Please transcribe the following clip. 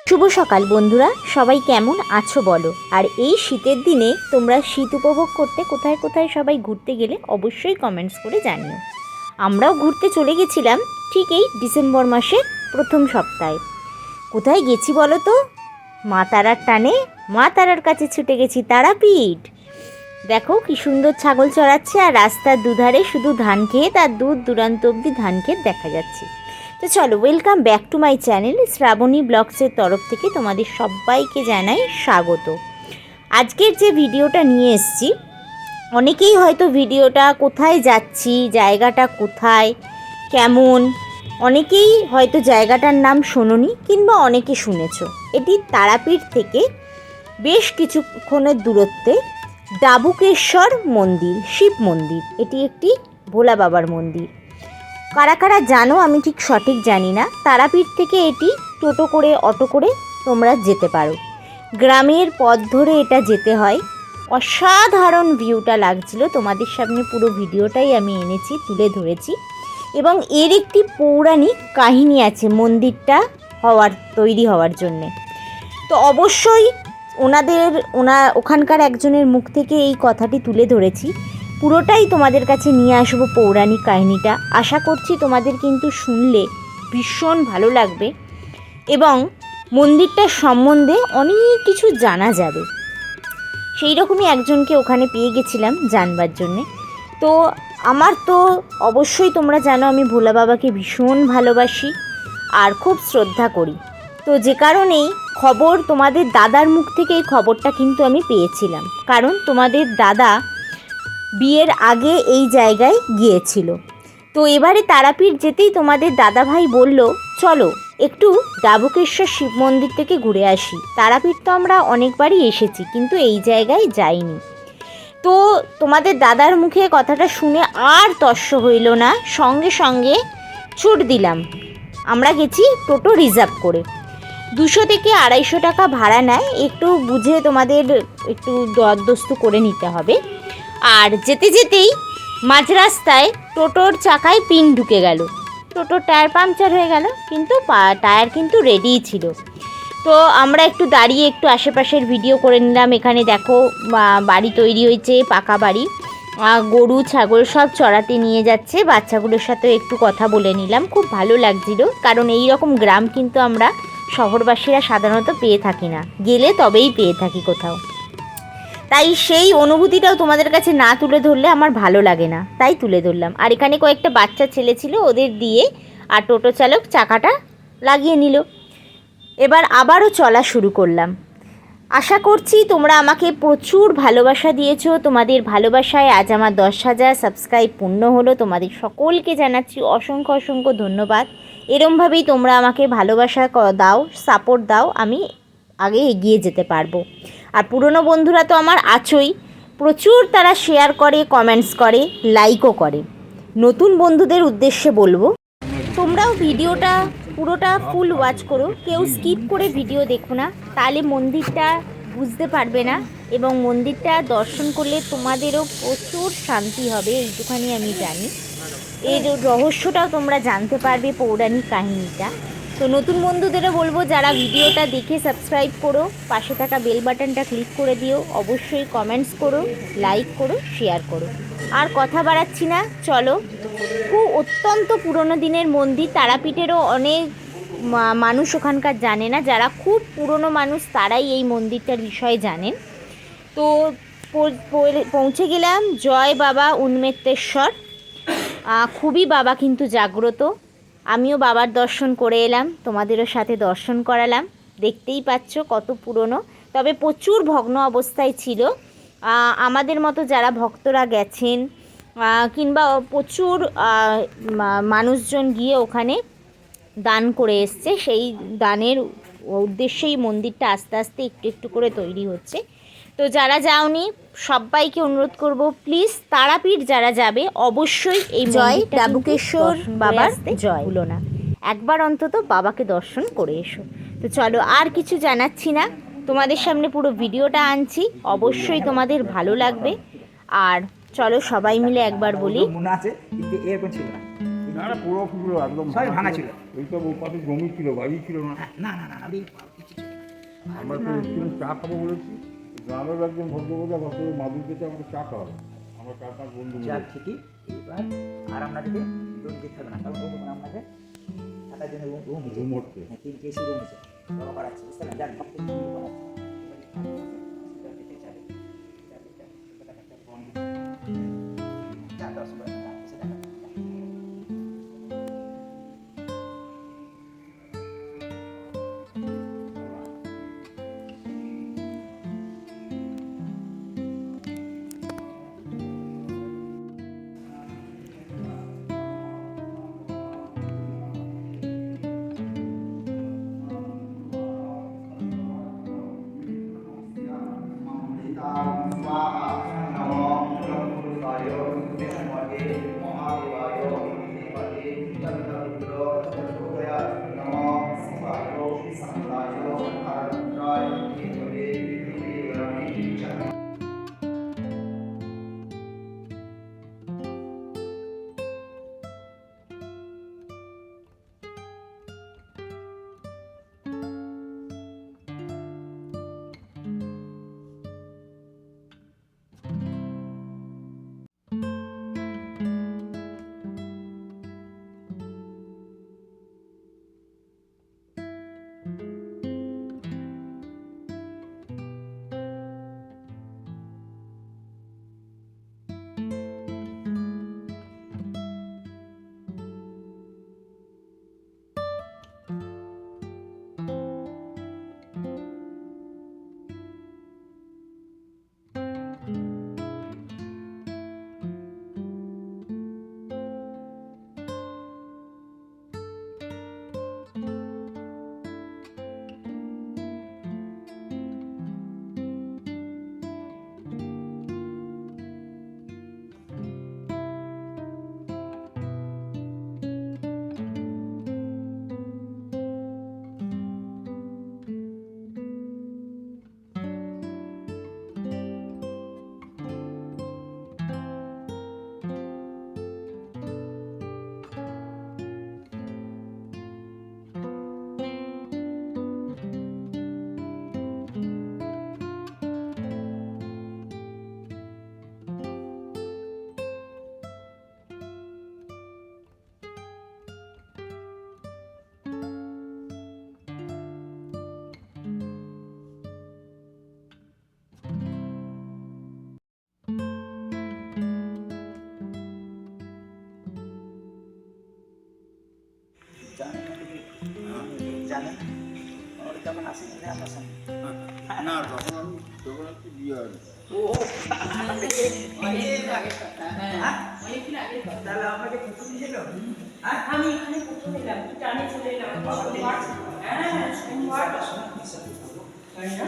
শুভ সকাল বন্ধুরা, সবাই কেমন আছো বলো। আর এই শীতের দিনে তোমরা শীত উপভোগ করতে কোথায় কোথায় সবাই ঘুরতে গেলে অবশ্যই কমেন্টস করে জানিও। আমরাও ঘুরতে চলে গেছিলাম ঠিক এই ডিসেম্বর মাসের প্রথম সপ্তাহে। কোথায় গেছি বলো তো? মা তারার টানে মা তারার কাছে ছুটে গেছি, তারাপীঠ। দেখো কি সুন্দর ছাগল চড়াচ্ছে, আর রাস্তার দুধারে শুধু ধান ক্ষেত আর দূর দূরান্ত অবধি ধান ক্ষেত দেখা যাচ্ছে। তো চলো, welcome back to my channel. Shraboni ব্লগসের তরফ থেকে তোমাদের সবাইকে জানাই স্বাগত। আজকের যে ভিডিওটা নিয়ে এসেছি, অনেকেই হয়তো ভিডিওটা কোথায় যাচ্ছি, জায়গাটা কোথায়, কেমন, অনেকেই হয়তো জায়গাটার নাম শোনোনি কিংবা অনেকে শুনেছ। এটি তারাপীঠ থেকে বেশ কিছুক্ষণের দূরত্বে ডাবুকেশ্বর মন্দির, শিব মন্দির। এটি একটি ভোলা বাবার মন্দির। কারা কারা জানো আমি ঠিক সঠিক জানি না। তারাপীঠ থেকে এটি টোটো করে, অটো করে তোমরা যেতে পারো। গ্রামের পথ ধরে এটা যেতে হয়। অসাধারণ ভিউটা লাগছিল, তোমাদের সামনে পুরো ভিডিওটাই আমি এনেছি, তুলে ধরেছি। এবং এর একটি পৌরাণিক কাহিনী আছে মন্দিরটা তৈরি হওয়ার জন্যে। তো অবশ্যই ওখানকার একজনের মুখ থেকে এই কথাটি তুলে ধরেছি। পুরোটাই তোমাদের কাছে নিয়ে আসবো পৌরাণিক কাহিনীটা। আশা করছি তোমাদের কিন্তু শুনলে ভীষণ ভালো লাগবে এবং মন্দিরটার সম্বন্ধে অনেক কিছু জানা যাবে। সেই রকমই একজনকে ওখানে পেয়ে গেছিলাম জানবার জন্যে। তো আমার তো অবশ্যই তোমরা জানো আমি ভোলা বাবাকে ভীষণ ভালোবাসি আর খুব শ্রদ্ধা করি। তো যে কারণেই খবর, তোমাদের দাদার মুখ থেকে এই খবরটা কিন্তু আমি পেয়েছিলাম, কারণ তোমাদের দাদা বিয়ের আগে এই জায়গায় গিয়েছিল। তো এবারে তারাপীঠ যেতেই তোমাদের দাদা ভাই বলল, চলো একটু ডাবুকেশ্বর শিব মন্দির থেকে ঘুরে আসি। তারাপীঠ তো আমরা অনেকবারই এসেছি, কিন্তু এই জায়গায় যাইনি। তো তোমাদের দাদার মুখে কথাটা শুনে আর তস্য হইল না, সঙ্গে সঙ্গে ছুট দিলাম। আমরা গেছি টোটো রিজার্ভ করে। 200 থেকে 250 টাকা ভাড়া নেয়, একটু বুঝে তোমাদের একটু দরদস্তু করে নিতে হবে। আর যেতে যেতেই মাঝ রাস্তায় টোটোর চাকায় পিন ঢুকে গেল। টোটোর টায়ার পাংচার হয়ে গেল, কিন্তু টায়ার কিন্তু রেডিই ছিল। তো আমরা একটু দাঁড়িয়ে একটু আশেপাশের ভিডিও করে নিলাম। এখানে দেখো বাড়ি তৈরি হয়েছে, পাকা বাড়ি। গরু ছাগল সব চড়াতে নিয়ে যাচ্ছে, বাচ্চাগুলোর সাথেও একটু কথা বলে নিলাম। খুব ভালো লাগছিল, কারণ এই রকম গ্রাম কিন্তু আমরা শহরবাসীরা সাধারণত পেয়ে থাকি না, গেলে তবেই পেয়ে থাকি কোথাও। তাই সেই অনুভূতিটাও তোমাদের কাছে না তুলে ধরলে আমার ভালো লাগে না, তাই তুলে ধরলাম। আর এখানে কয়েকটা বাচ্চা ছেলে ছিল, ওদের দিয়ে আর টোটো চালক চাকাটা লাগিয়ে নিল। এবার আবারও চলা শুরু করলাম। আশা করছি তোমরা আমাকে প্রচুর ভালোবাসা দিয়েছো। তোমাদের ভালোবাসায় আজ আমার 10,000 সাবস্ক্রাইব পূর্ণ হলো। তোমাদের সকলকে জানাচ্ছি অসংখ্য অসংখ্য ধন্যবাদ। এরমভাবেই তোমরা আমাকে ভালোবাসা দাও, সাপোর্ট দাও, আমি আগে এগিয়ে যেতে পারবো। আর পুরনো বন্ধুরা তো আমার আছোই, প্রচুর তারা শেয়ার করে, কমেন্টস করে, লাইকও করে। নতুন বন্ধুদের উদ্দেশ্যে বলবো, তোমরাও ভিডিওটা পুরোটা ফুল ওয়াচ করো, কেউ স্কিপ করে ভিডিও দেখো না, তাহলে মন্দিরটা বুঝতে পারবে না এবং মন্দিরটা দর্শন করলে তোমাদেরও প্রচুর শান্তি হবে, এইটুখানি আমি জানি। এর রহস্যটাও তোমরা জানতে পারবে, পৌরাণিক কাহিনীটা। তো নতুন বন্ধুদেরও বলবো, যারা ভিডিওটা দেখে সাবস্ক্রাইব করো, পাশে থাকা বেল বাটনটা ক্লিক করে দিও, অবশ্যই কমেন্টস করো, লাইক করো, শেয়ার করো। আর কথা বাড়াচ্ছি না, চলো। খুব অত্যন্ত পুরনো দিনের মন্দির। তারাপীঠেরও অনেক মানুষ ওখানকার জানে না, যারা খুব পুরনো মানুষ তারাই এই মন্দিরটার বিষয়ে জানেন। তো পৌঁছে গেলাম জয় বাবা উন্মেত্তেশ্বর। খুবই বাবা কিন্তু জাগ্রত। আমিও বাবার দর্শন করে এলাম, তোমাদেরও সাথে দর্শন করালাম। দেখতেই পাচ্ছ কত পুরনো, তবে প্রচুর ভগ্ন অবস্থায় ছিল। আমাদের মতো যারা ভক্তরা গেছেন কিংবা প্রচুর মানুষজন গিয়ে ওখানে দান করে এসছে, সেই দানের উদ্দেশ্যেই মন্দিরটা আস্তে আস্তে একটু একটু করে তৈরি হচ্ছে। তো যারা যাওনি সবাইকে অনুরোধ করব, প্লিজ তারাপীঠ যারা যাবে অবশ্যই এই জয় ডাবুকেশ্বর বাবার জয় ভুলো না, একবার অন্তত বাবাকে দর্শন করে এসো। তো চলো, আর কিছু জানাচ্ছি না, তোমাদের সামনে পুরো ভিডিওটা আনছি, অবশ্যই তোমাদের ভালো লাগবে। আর চলো সবাই মিলে একবার বলি, মনে আছে এরকম ছিল না, না না পুরো একদম সবই ভাঙা ছিল। ওই তো পাশে জমি ছিল, বাড়ি ছিল না, না না না আমরা তো একটু চা খাবো বলেছি, গ্রামের একজন ভদ্রমহিলা মাদুর পেতে আমাদের চা খাওয়াবে। আমরা 4-5 বন্ধু মিলে। যাক ঠিকই, এইবার আর আপনাদেরকে লোন দিতে হবে না, কারণ ওই আপনাদের থাকার জন্য রুম রুম হচ্ছে। হ্যাঁ 3 কেসি রুম আছে, বড় করাচ্ছে, বুঝতে পারলেন? যাক সব কিছু নিয়ে করাচ্ছে। যা, 10 করে, যা, এসে দেখা। জানেন ওরা যখন আসেন আপনার সঙ্গে না, তখন একটু বিয়ে হয়নি। তাহলে আমাকে প্রথম ছিল আমি এখানে প্রথম এলাম, টানে চলে এলাম সোমবার। হ্যাঁ সোমবার তাই না?